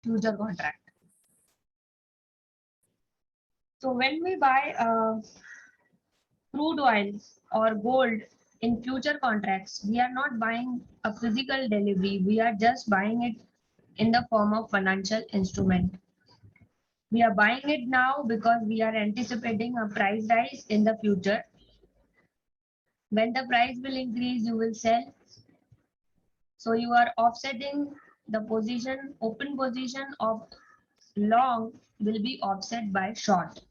future contract. So when we buy crude oil or gold in future contracts, we are not buying a physical delivery. We are just buying it in the form of financial instrument. We are buying it now because we are anticipating a price rise in the future. When the price will increase, you will sell. So you are offsetting the position, open position of long will be offset by short.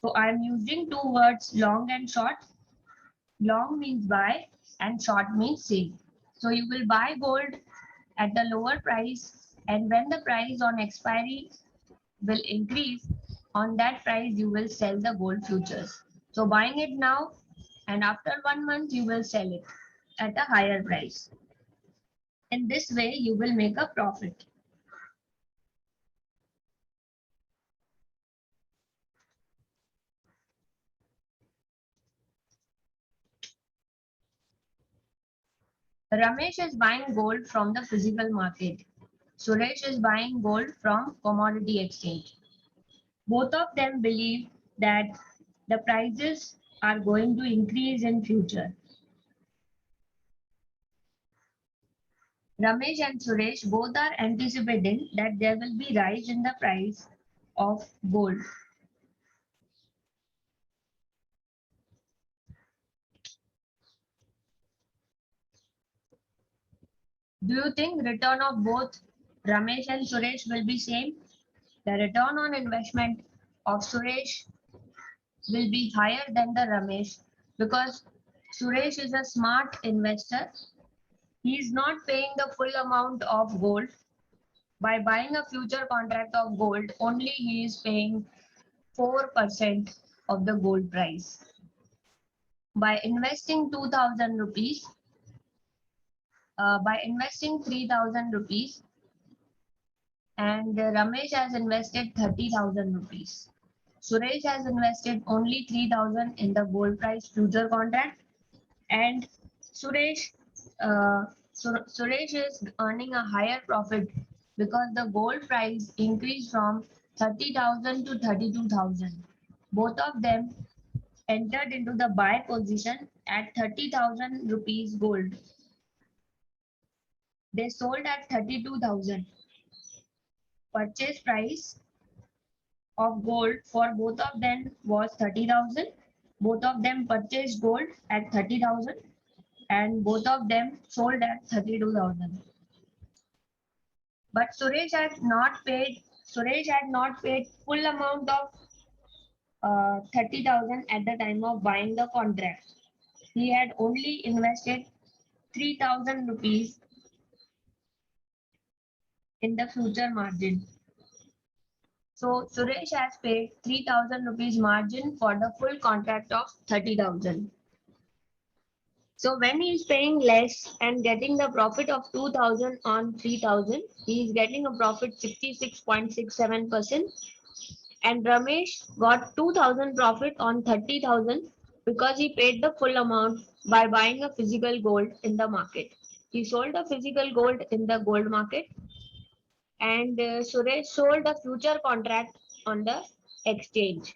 So I am using two words, long and short. Long means buy and short means sell. So you will buy gold at the lower price, and when the price on expiry will increase, on that price you will sell the gold futures. So buying it now, and after 1 month you will sell it at a higher price. In this way you will make a profit. Ramesh is buying gold from the physical market. Suresh is buying gold from commodity exchange. Both of them believe that the prices are going to increase in future. Ramesh and Suresh both are anticipating that there will be rise in the price of gold. Do you think return of both Ramesh and Suresh will be same? The return on investment of Suresh will be higher than the Ramesh because Suresh is a smart investor. He is not paying the full amount of gold. By buying a future contract of gold, only he is paying 4% of the gold price. By investing 2000 rupees, by investing 3000 rupees, and Ramesh has invested 30,000 rupees. Suresh has invested only 3,000 in the gold price future contract, and Suresh Suresh is earning a higher profit because the gold price increased from 30,000 to 32,000. Both of them entered into the buy position at 30,000 rupees gold. They sold at 32,000. Purchase price of gold for both of them was 30,000. Both of them purchased gold at 30,000 and both of them sold at 32,000. But Suresh had not paid full amount of 30,000 at the time of buying the contract. He had only invested 3,000 rupees in the future margin. So Suresh has paid 3,000 rupees margin for the full contract of 30,000. So when he is paying less and getting the profit of 2,000 on 3,000, he is getting a profit 66.67%. And Ramesh got 2,000 profit on 30,000 because he paid the full amount by buying a physical gold in the market. He sold a physical gold in the gold market, and Suresh sold a future contract on the exchange.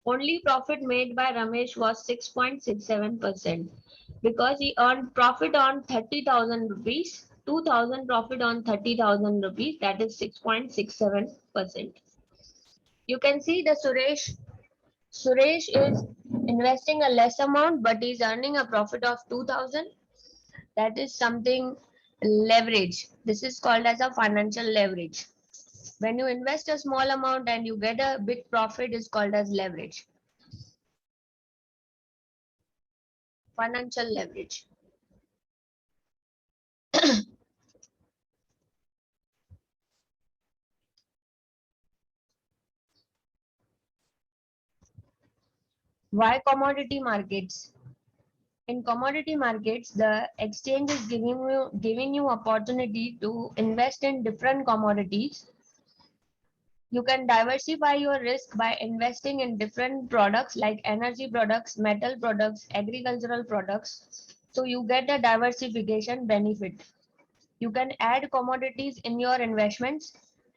Only profit made by Ramesh was 6.67% because he earned profit on 30,000 rupees, 2,000 profit on 30,000 rupees, that is 6.67%. You can see the Suresh is investing a less amount but is earning a profit of 2,000. That is something leverage. This is called as a financial leverage. When you invest a small amount and you get a big profit is called as leverage. Financial leverage. Why commodity markets? In commodity markets, the exchange is giving you opportunity to invest in different commodities. You can diversify your risk by investing in different products like energy products, metal products, agricultural products. So you get a diversification benefit. You can add commodities in your investments.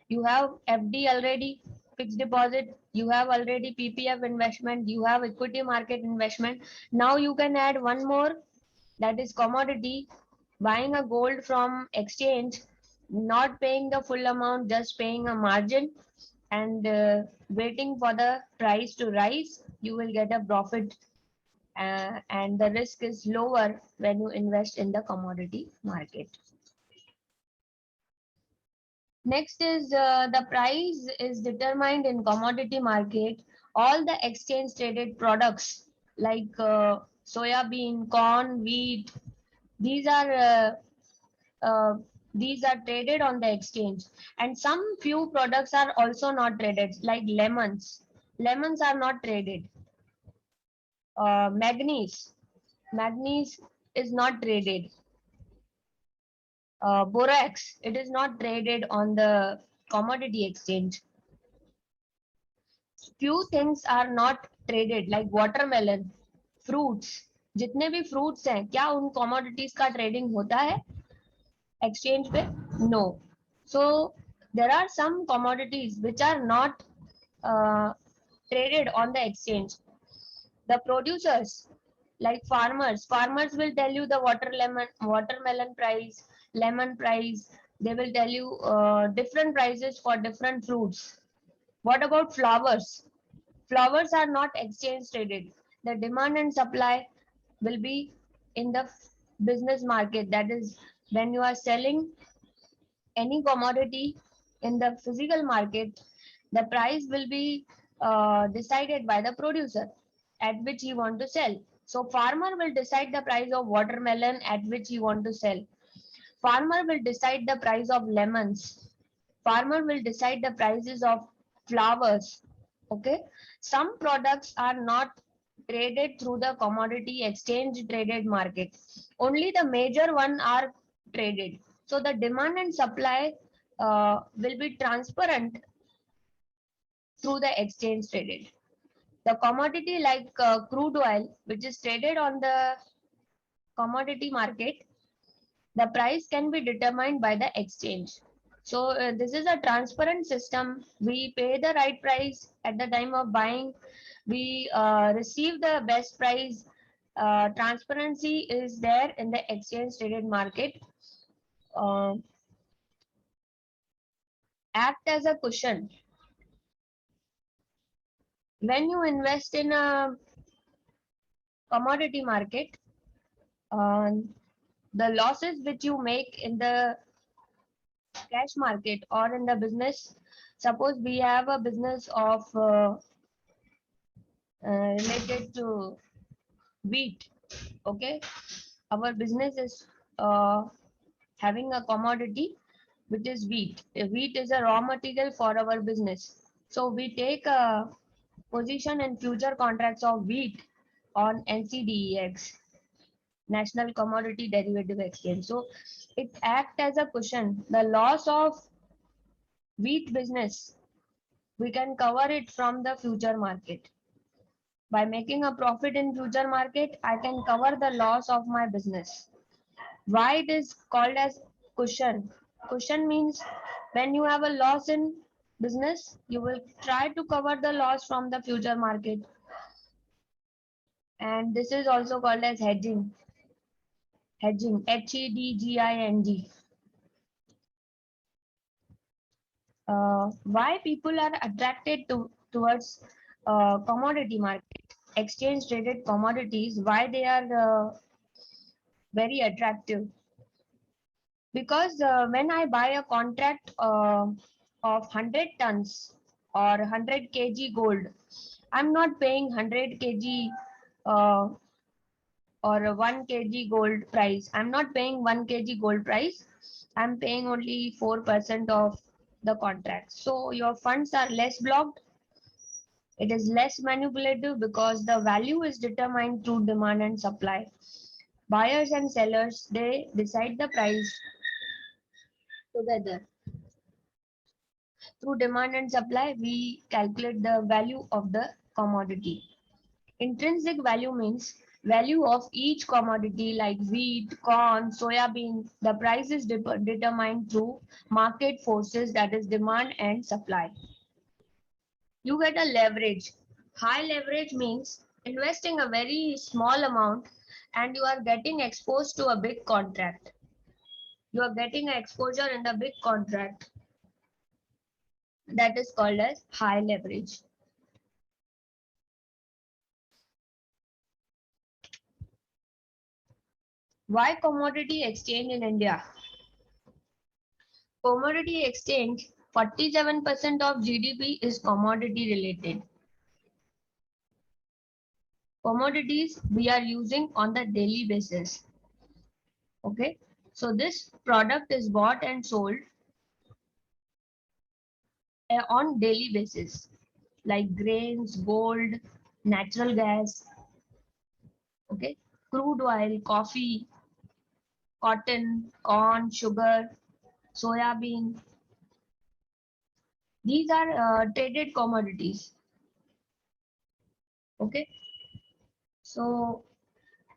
You have FD already, fixed deposit. You have already PPF investment. You have equity market investment. Now you can add one more, that is commodity, buying a gold from exchange, not paying the full amount, just paying a margin, and waiting for the price to rise. You will get a profit, and the risk is lower when you invest in the commodity market. Next is the price is determined in commodity market. All the exchange traded products like soya bean, corn, wheat, these are uh, uh, these are traded on the exchange, and some few products are also not traded, like lemons. Lemons are not traded. Manganese is not traded. Borax, it is not traded on the commodity exchange. Few things are not traded, like watermelon, fruits. जितने भी fruits हैं, क्या उन commodities का trading होता है exchange पे? No. So there are some commodities which are not traded on the exchange. The producers, like farmers will tell you the watermelon price, lemon price. They will tell you different prices for different fruits. What about flowers? Flowers are not exchange traded. The demand and supply will be in the business market. That is, when you are selling any commodity in the physical market, the price will be decided by the producer at which he want to sell. So farmer will decide the price of watermelon at which he want to sell. Farmer will decide the price of lemons. Farmer will decide the prices of flowers. Okay. Some products are not traded through the commodity exchange traded market. Only the major one are traded. So the demand and supply will be transparent through the exchange traded. The commodity like crude oil, which is traded on the commodity market, the price can be determined by the exchange. So this is a transparent system. We pay the right price at the time of buying. We receive the best price. Transparency is there in the exchange traded market. Uh, Act as a cushion. When you invest in a commodity market, uh, the losses which you make in the cash market or in the business, suppose we have a business of related to wheat. Okay, our business is having a commodity which is wheat. Wheat is a raw material for our business, so we take a position in future contracts of wheat on NCDEX, National Commodity Derivative Exchange. So it acts as a cushion. The loss of wheat business, we can cover it from the future market. By making a profit in future market, I can cover the loss of my business. Why it is called as cushion? Cushion means when you have a loss in business, you will try to cover the loss from the future market. And this is also called as hedging. Hedging, HEDGING. Why people are attracted towards commodity market, exchange traded commodities? Why they are very attractive? Because when I buy a contract of 100 tons or 100 kg gold, I'm not paying 100 kg uh, or 1 kg gold price. I'm not paying 1 kg gold price. I'm paying only 4% of the contract. So your funds are less blocked. It is less manipulative because the value is determined through demand and supply. Buyers and sellers, they decide the price together. Through demand and supply, we calculate the value of the commodity. Intrinsic value means value of each commodity like wheat, corn, soybean, the price is determined through market forces, that is demand and supply. You get a leverage. High leverage means investing a very small amount and you are getting exposed to a big contract. You are getting exposure in the big contract, that is called as high leverage. Why commodity exchange in India? Commodity exchange, 47% of GDP is commodity related. Commodities we are using on the daily basis. Okay, so this product is bought and sold on daily basis, like grains, gold, natural gas, okay, crude oil, coffee, cotton, corn, sugar, soya bean. These are traded commodities. Okay, so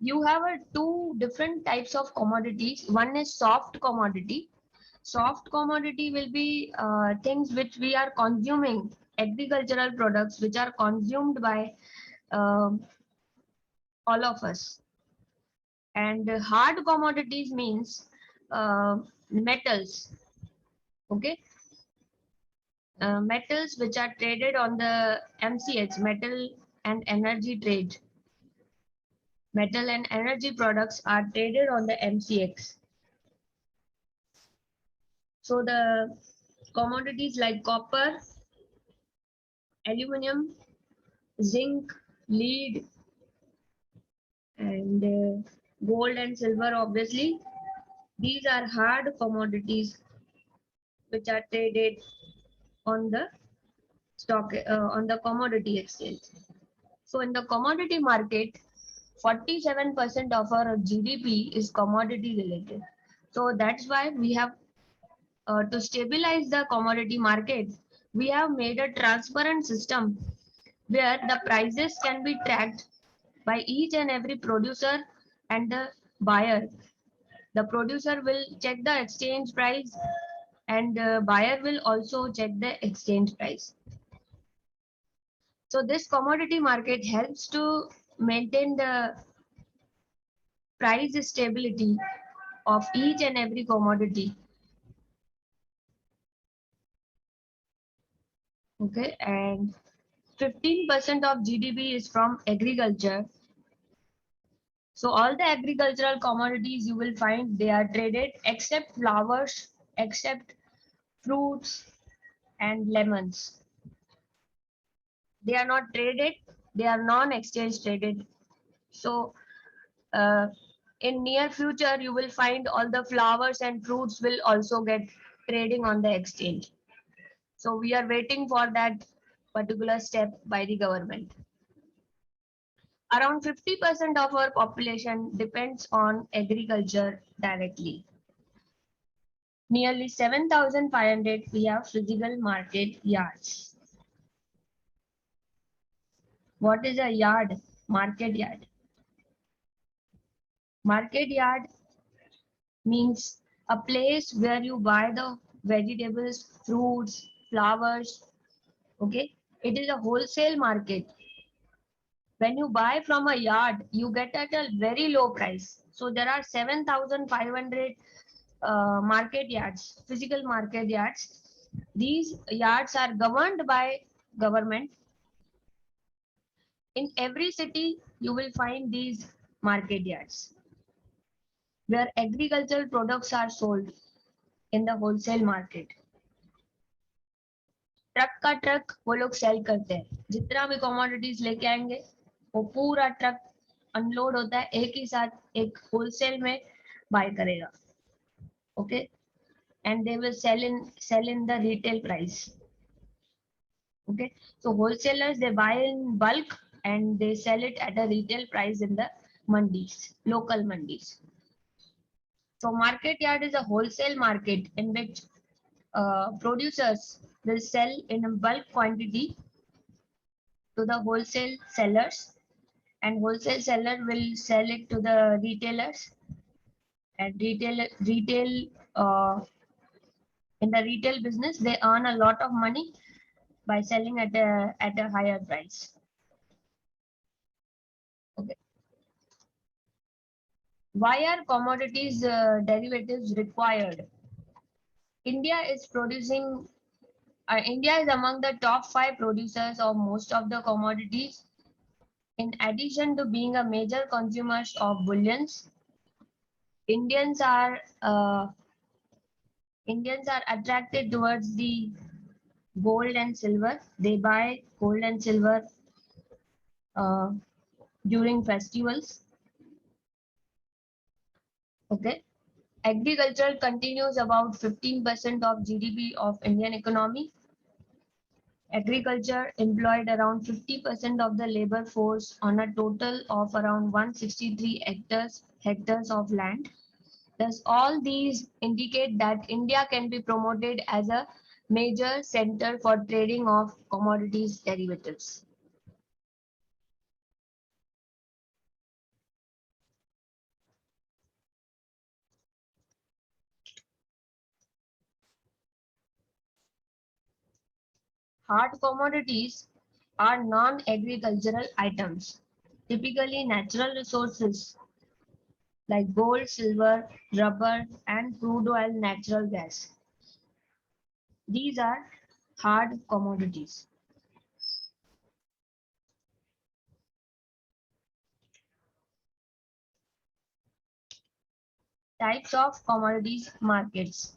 you have two different types of commodities. One is soft commodity. Soft commodity will be things which we are consuming, agricultural products which are consumed by um all of us. And hard commodities means metals. Okay, metals which are traded on the MCH, metal and energy trade. Metal and energy products are traded on the MCX. So the commodities like copper, aluminum, zinc, lead, and gold and silver, obviously, these are hard commodities which are traded on the stock on the commodity exchange. So in the commodity market, 47% of our GDP is commodity related. So that's why we have to stabilize the commodity market. We have made a transparent system where the prices can be tracked by each and every producer and the buyer. The producer will check the exchange price and the buyer will also check the exchange price. So this commodity market helps to maintain the price stability of each and every commodity. Okay, and 15% of GDP is from agriculture. So all the agricultural commodities you will find they are traded except flowers, except fruits and lemons. They are not traded, they are non-exchange traded. So uh, in near future, you will find all the flowers and fruits will also get trading on the exchange. So we are waiting for that particular step by the government. Around 50% of our population depends on agriculture directly. Nearly 7,500 we have physical market yards. What is a yard? Market yard. Market yard means a place where you buy the vegetables, fruits, flowers. Okay, it is a wholesale market. When you buy from a yard, you get at a very low price. So there are 7,500 market yards, physical market yards. These yards are governed by government. In every city, you will find these market yards where agricultural products are sold in the wholesale market. Truck का truck वो लोग cell करते हैं, जितना भी commodities लेके आएंगे वो पूरा ट्रक अनलोड होता है एक ही साथ एक होलसेल में बाय करेगा. Okay, and they will sell in the retail price. Okay, so wholesalers they buy in bulk and they sell it at a retail price in the mandis, local mandis. So market yard is a wholesale market in which producers will sell in a bulk quantity to the wholesale sellers, and wholesale seller will sell it to the retailers, and uh, in the retail business they earn a lot of money by selling at a higher price. Okay. Why are commodities derivatives required? India is producing. India is among the top 5 producers of most of the commodities. In addition to being a major consumers of bullions, Indians are uh, Indians are attracted towards the gold and silver. They buy gold and silver uh, during festivals. Okay. Agriculture continues about 15% of GDP of Indian economy. Agriculture employed around 50% of the labor force on a total of around 163 hectares of land. Thus, all these indicate that India can be promoted as a major center for trading of commodities derivatives. Hard commodities are non-agricultural items, typically natural resources like gold, silver, rubber, and crude oil natural gas. These are hard commodities. Types of commodities markets.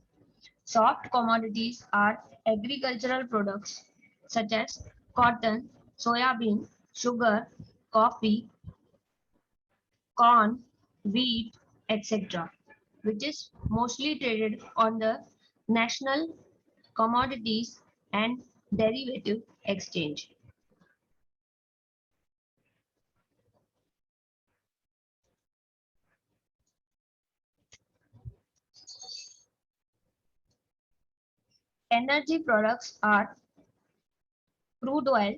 Soft commodities are agricultural products such as cotton, soybean, sugar, coffee, corn, wheat, etc., which is mostly traded on the National Commodities and Derivative Exchange. Energy products are crude oil,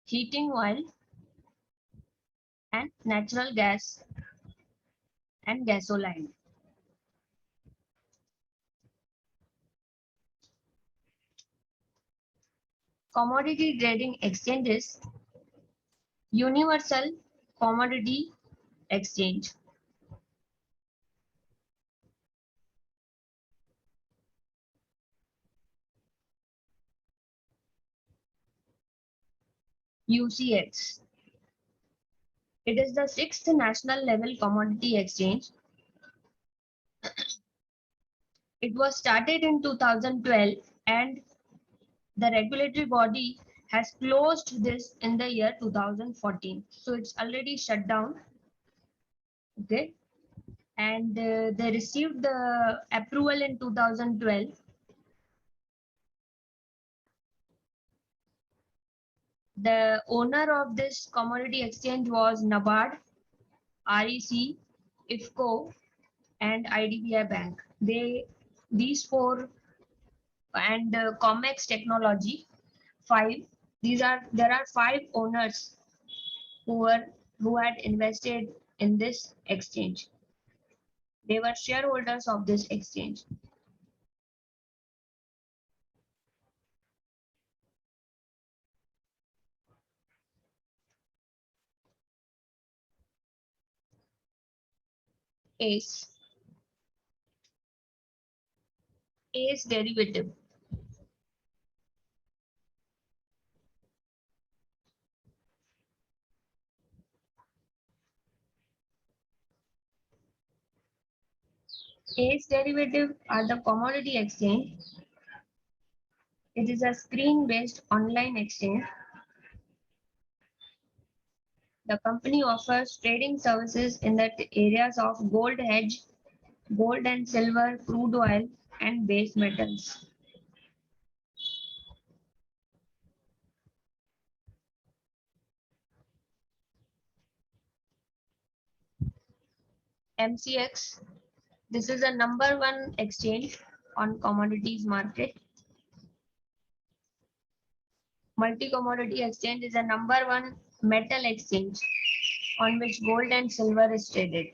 heating oil, and natural gas and gasoline. Commodity trading exchanges, Universal Commodity Exchange, UCX. It is the sixth national level commodity exchange. It was started in 2012 and the regulatory body has closed this in the year 2014. So it's already shut down. Okay. And they received the approval in 2012. The owner of this commodity exchange was NABARD, REC, IFCO, and IDBI Bank. These four and Comex Technology, five. There are 5 owners who had invested in this exchange. They were shareholders of this exchange. ACE, ACE derivative. ACE derivative are the commodity exchange. It is a screen-based online exchange. The company offers trading services in the areas of gold hedge, gold and silver, crude oil, and base metals. MCX, this is a #1 exchange on commodities market. Multi Commodity Exchange is a #1 metal exchange on which gold and silver is traded.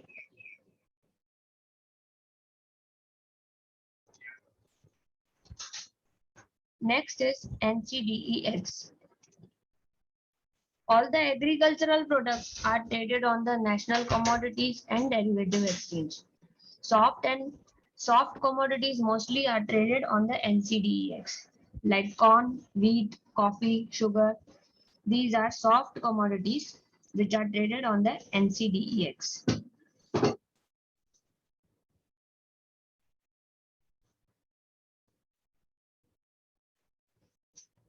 Next is NCDEX. All the agricultural products are traded on the National Commodities and Derivative Exchange. Soft commodities mostly are traded on the NCDEX, like corn, wheat, coffee, sugar. These are soft commodities which are traded on the NCDEX.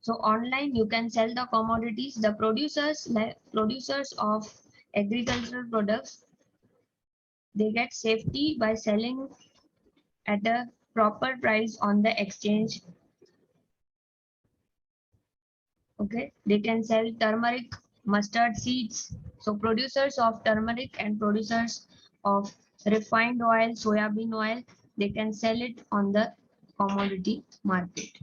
So online you can sell the commodities. The producers of agricultural products, they get safety by selling at a proper price on the exchange. Okay, they can sell turmeric, mustard seeds. So producers of turmeric and producers of refined oil, soybean oil, they can sell it on the commodity market.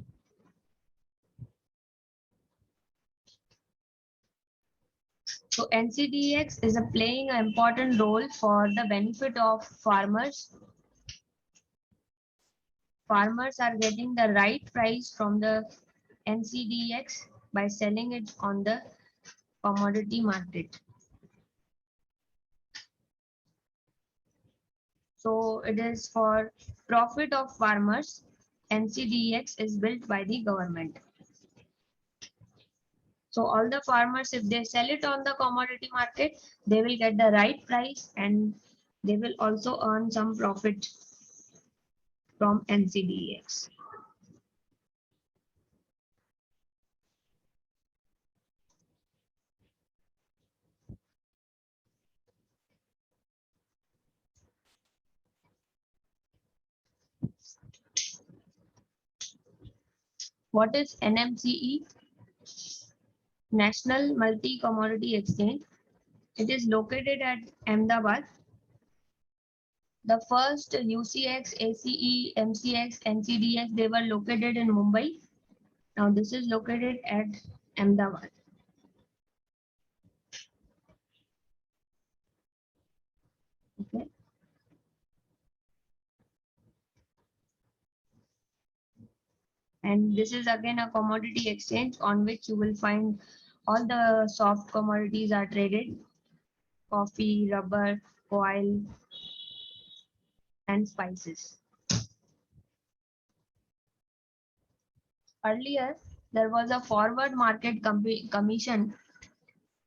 So NCDEX is playing an important role for the benefit of farmers. Farmers are getting the right price from the NCDEX by selling it on the commodity market. So it is for profit of farmers. NCDEX is built by the government. So all the farmers, if they sell it on the commodity market, they will get the right price and they will also earn some profit from NCDEX. What is NMCE? National Multi Commodity Exchange. It is located at Ahmedabad. The first UCX, ACE, MCX, NCDX, they were located in Mumbai. Now this is located at Ahmedabad. Okay. And this is again a commodity exchange on which you will find all the soft commodities are traded: coffee, rubber, oil, and spices. Earlier, there was a Forward Market Commission,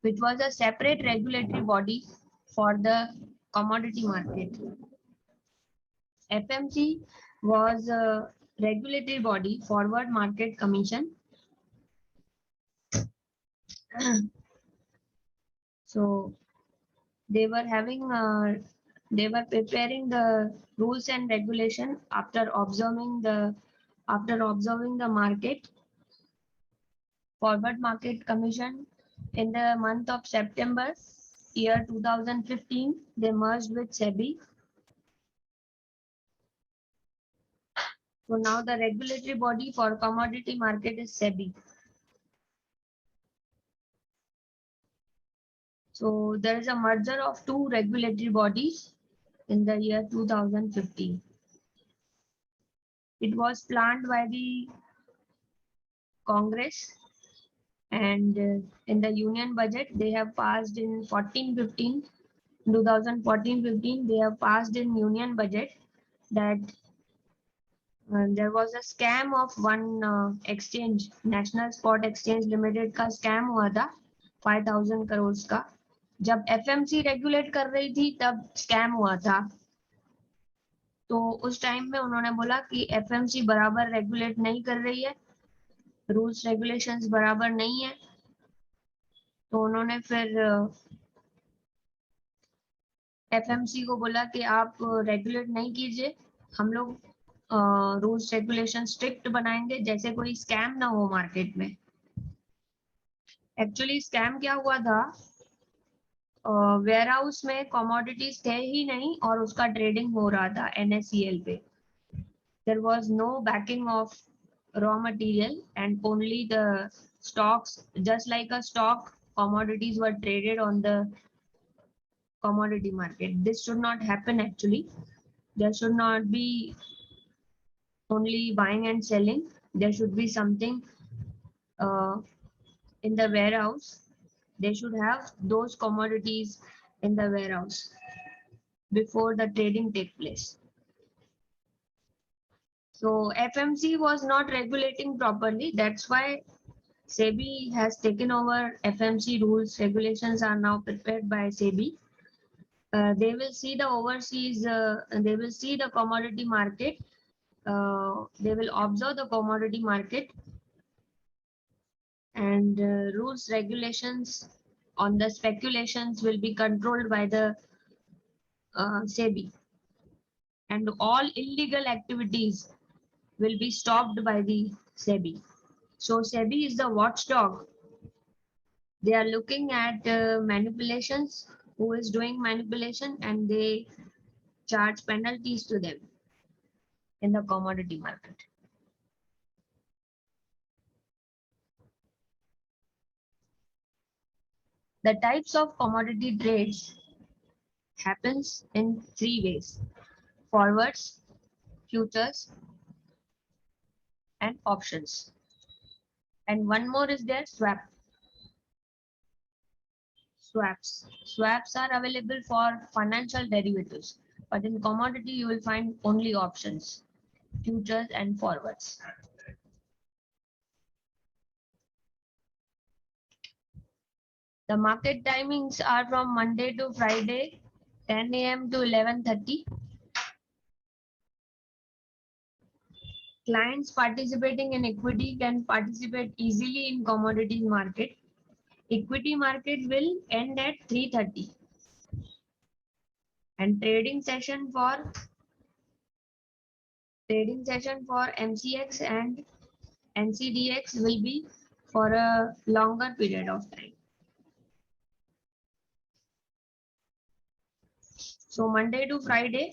which was a separate regulatory body for the commodity market. FMC was a regulatory body, Forward Market Commission. So they were preparing the rules and regulation after observing the market. Forward Market Commission, in the month of September year 2015, they merged with SEBI. So now the regulatory body for commodity market is SEBI. So there is a merger of two regulatory bodies in the year 2015. It was planned by the Congress, and in the union budget they have passed in 2014-15, they have passed in union budget that there was a scam of one exchange, National Spot Exchange Limited का scam हुआ था 5,000 करोड़ का. जब FMC regulate कर रही थी तब scam हुआ था. तो उस टाइम में उन्होंने बोला कि FMC बराबर रेगुलेट नहीं कर रही है, रूल्स रेगुलेशंस बराबर नहीं है. तो उन्होंने फिर FMC को बोला कि आप रेगुलेट नहीं कीजिए, हम लोग रूल्स रेगुलेशन स्ट्रिक्ट बनाएंगे जैसे कोई स्कैम ना हो मार्केट में. एक्चुअली स्कैम क्या हुआ था, वेयर हाउस में कमोडिटीज थे ही नहीं और उसका ट्रेडिंग हो रहा था NSCL पे. There was no backing of raw material and only the stocks, just like a stock, commodities were traded on the commodity market. This should not happen actually. There should not be only buying and selling. There should be something uh, in the warehouse. They should have those commodities in the warehouse before the trading take place. So FMC was not regulating properly. That's why SEBI has taken over. FMC rules, regulations are now prepared by SEBI. They will see the overseas, they will see the commodity market. They will observe the commodity market, and rules, regulations on the speculations will be controlled by the SEBI, and all illegal activities will be stopped by the SEBI. So SEBI is the watchdog. They are looking at manipulations, who is doing manipulation, and they charge penalties to them in the commodity market. The types of commodity trades happens in three ways: forwards, futures, and options. And one more is there, swaps. Swaps are available for financial derivatives, but in commodity you will find only options, futures and forwards. The market timings are from Monday to Friday, 10 a.m. to 11:30. Clients participating in equity can participate easily in commodities market. Equity market will end at 3:30, and trading session for MCX and NCDX will be for a longer period of time. So Monday to Friday,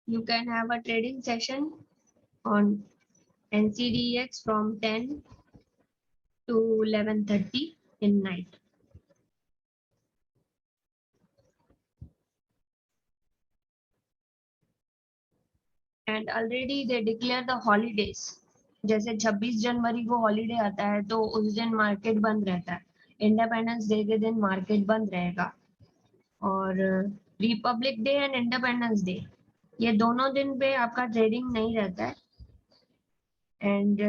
you can have a trading session on NCDX from 10 to 11:30 in night. And already they declare the holidays. जैसे 26 जनवरी को holiday आता है तो उस दिन market बंद रहता है. इंडिपेंडेंस डे के दिन मार्केट बंद रहेगा. और Republic day and independence day, ये दोनों दिन पे आपका ट्रेडिंग नहीं रहता है. एंड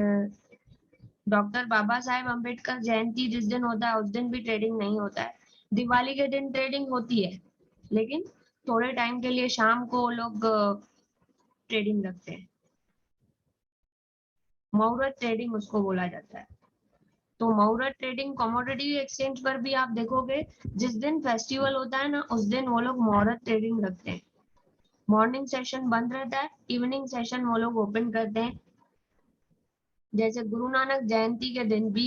डॉक्टर बाबा साहेब अम्बेडकर जयंती जिस दिन होता है उस दिन भी ट्रेडिंग नहीं होता है. दिवाली के दिन ट्रेडिंग होती है, लेकिन थोड़े टाइम के लिए शाम को लोग ट्रेडिंग रखते हैं. मुहूर्त ट्रेडिंग उसको बोला जाता है. तो मुहूर्त ट्रेडिंग कमोडिटी एक्सचेंज पर भी आप देखोगे, जिस दिन फेस्टिवल होता है ना उस दिन वो लोग मुहूर्त ट्रेडिंग रखते हैं. मॉर्निंग सेशन बंद रहता है, इवनिंग सेशन वो लोग ओपन करते हैं. जैसे गुरु नानक जयंती के दिन भी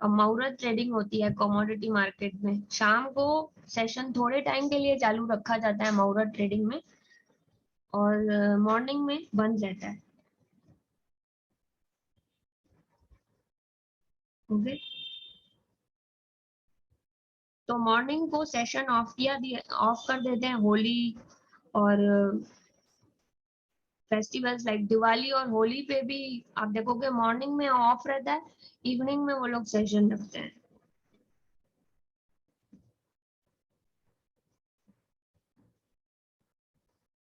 मुहूर्त ट्रेडिंग होती है कमोडिटी मार्केट में. शाम को सेशन थोड़े टाइम के लिए चालू रखा जाता है मुहूर्त ट्रेडिंग में, और मॉर्निंग में बंद रहता है. ओके, तो मॉर्निंग को सेशन ऑफ कर देते हैं. होली और फेस्टिवल्स लाइक दिवाली और होली पे भी आप देखोगे मॉर्निंग में ऑफ रहता है, इवनिंग में वो लोग सेशन रखते हैं.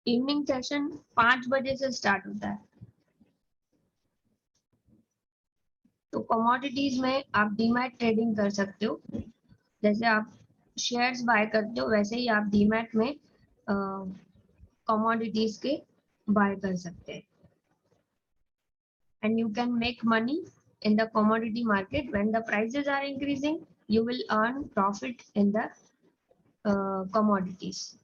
इवनिंग सेशन 5 बजे से स्टार्ट होता है. तो कमोडिटीज में आप डीमैट ट्रेडिंग कर सकते हो. जैसे आप शेयर्स बाय करते हो वैसे ही आप डीमैट में कमोडिटीज के बाय कर सकते हैं. And you can make money in the commodity market. When the prices are increasing, you will earn profit in the commodities.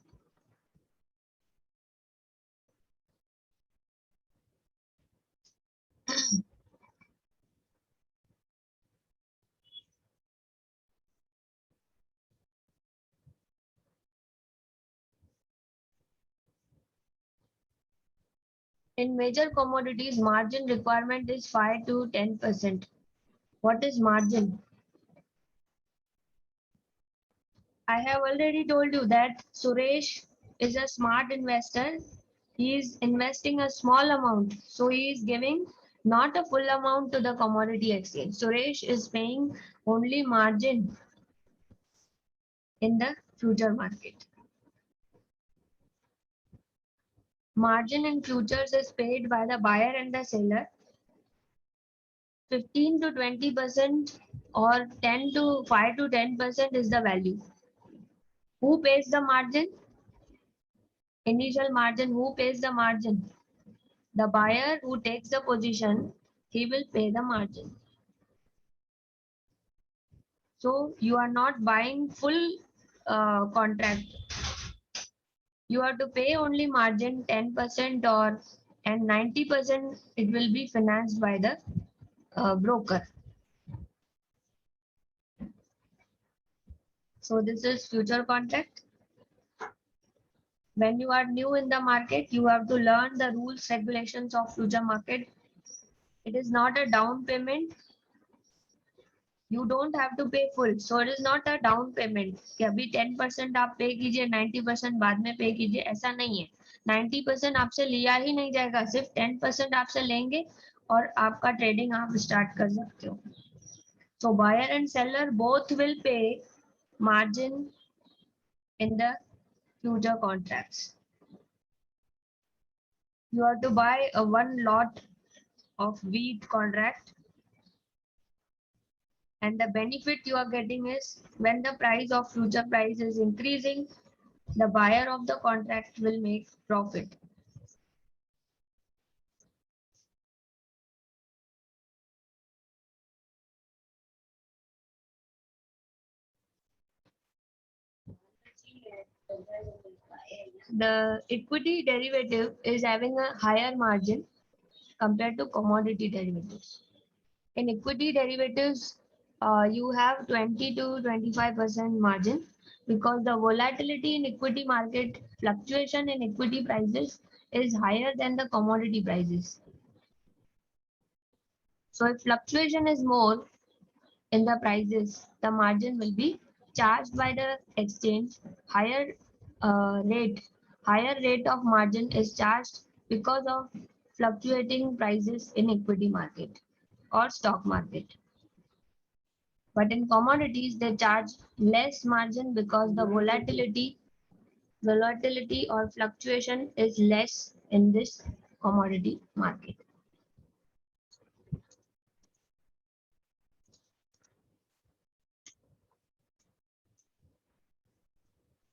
In major commodities, margin requirement is 5 to 10%. What is margin? I have already told you that Suresh is a smart investor. He is investing a small amount. So he is giving not a full amount to the commodity exchange. Suresh is paying only margin in the future market. Margin in futures is paid by the buyer and the seller. 15 to 20% or 10 to 5 to 10% is the value. Who pays the margin? Initial margin. Who pays the margin? The buyer who takes the position, he will pay the margin. So you are not buying full contract. You have to pay only margin 10% or and 90% it will be financed by the broker. So this is future contract. When you are new in the market, you have to learn the rules, regulations of future market. It is not a down payment. You don't have to pay full. So it is not a down payment कि अभी 10% आप पे कीजिए 90% बाद में पे कीजिए, ऐसा नहीं है. 90% आपसे लिया ही नहीं जाएगा, सिर्फ 10% आपसे लेंगे और आपका ट्रेडिंग आप स्टार्ट कर सकते हो. So buyer and seller both will pay margin in the future contracts. You have to buy a one lot of wheat contract, and the benefit you are getting is when the price of future price is increasing, the buyer of the contract will make profit. The equity derivative is having a higher margin compared to commodity derivatives. In equity derivatives, you have 20 to 25% margin because the volatility in equity market, fluctuation in equity prices is higher than the commodity prices. So if fluctuation is more in the prices, the margin will be charged by the exchange. Higher rate of margin is charged because of fluctuating prices in equity market or stock market. But in commodities, they charge less margin because the volatility or fluctuation is less in this commodity market.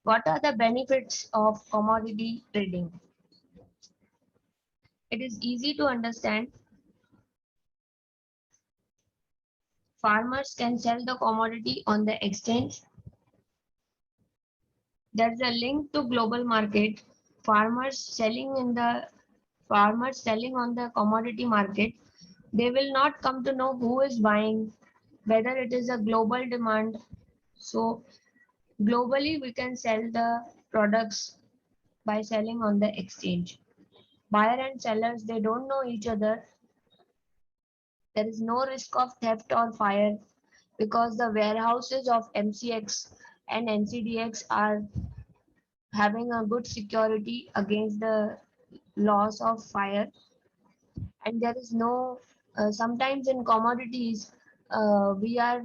What are the benefits of commodity trading? It is easy to understand. Farmers can sell the commodity on the exchange. There's a link to global market. Farmers selling on the commodity market, they will not come to know who is buying, whether it is a global demand. So globally, we can sell the products by selling on the exchange. Buyer and sellers, they don't know each other. There is no risk of theft or fire because the warehouses of MCX and NCDX are having a good security against the loss of fire. And there is no, sometimes in commodities, we are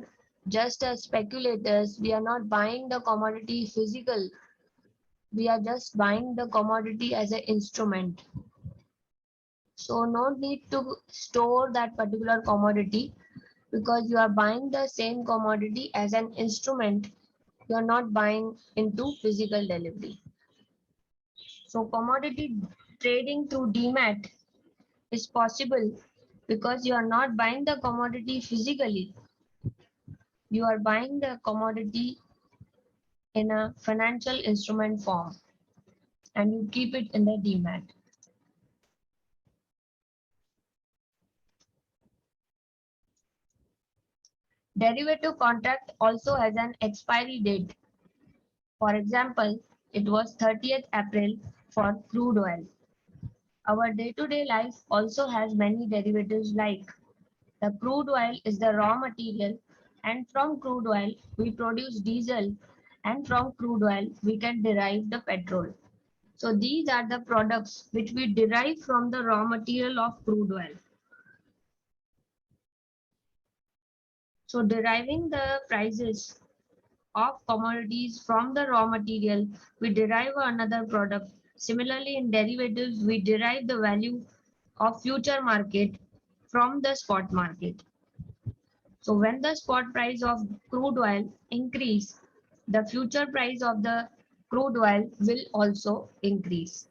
just as speculators. We are not buying the commodity physical. We are just buying the commodity as an instrument. So no need to store that particular commodity because you are buying the same commodity as an instrument. You are not buying into physical delivery. So commodity trading through DMAT is possible because you are not buying the commodity physically. You are buying the commodity in a financial instrument form and you keep it in the DMAT. Derivative contract also has an expiry date. For example, it was 30th April for crude oil. Our day-to-day life also has many derivatives like the crude oil is the raw material, and from crude oil we produce diesel, and from crude oil we can derive the petrol. So these are the products which we derive from the raw material of crude oil. So deriving the prices of commodities from the raw material, we derive another product. Similarly, in derivatives, we derive the value of future market from the spot market. So when the spot price of crude oil increase, the future price of the crude oil will also increase.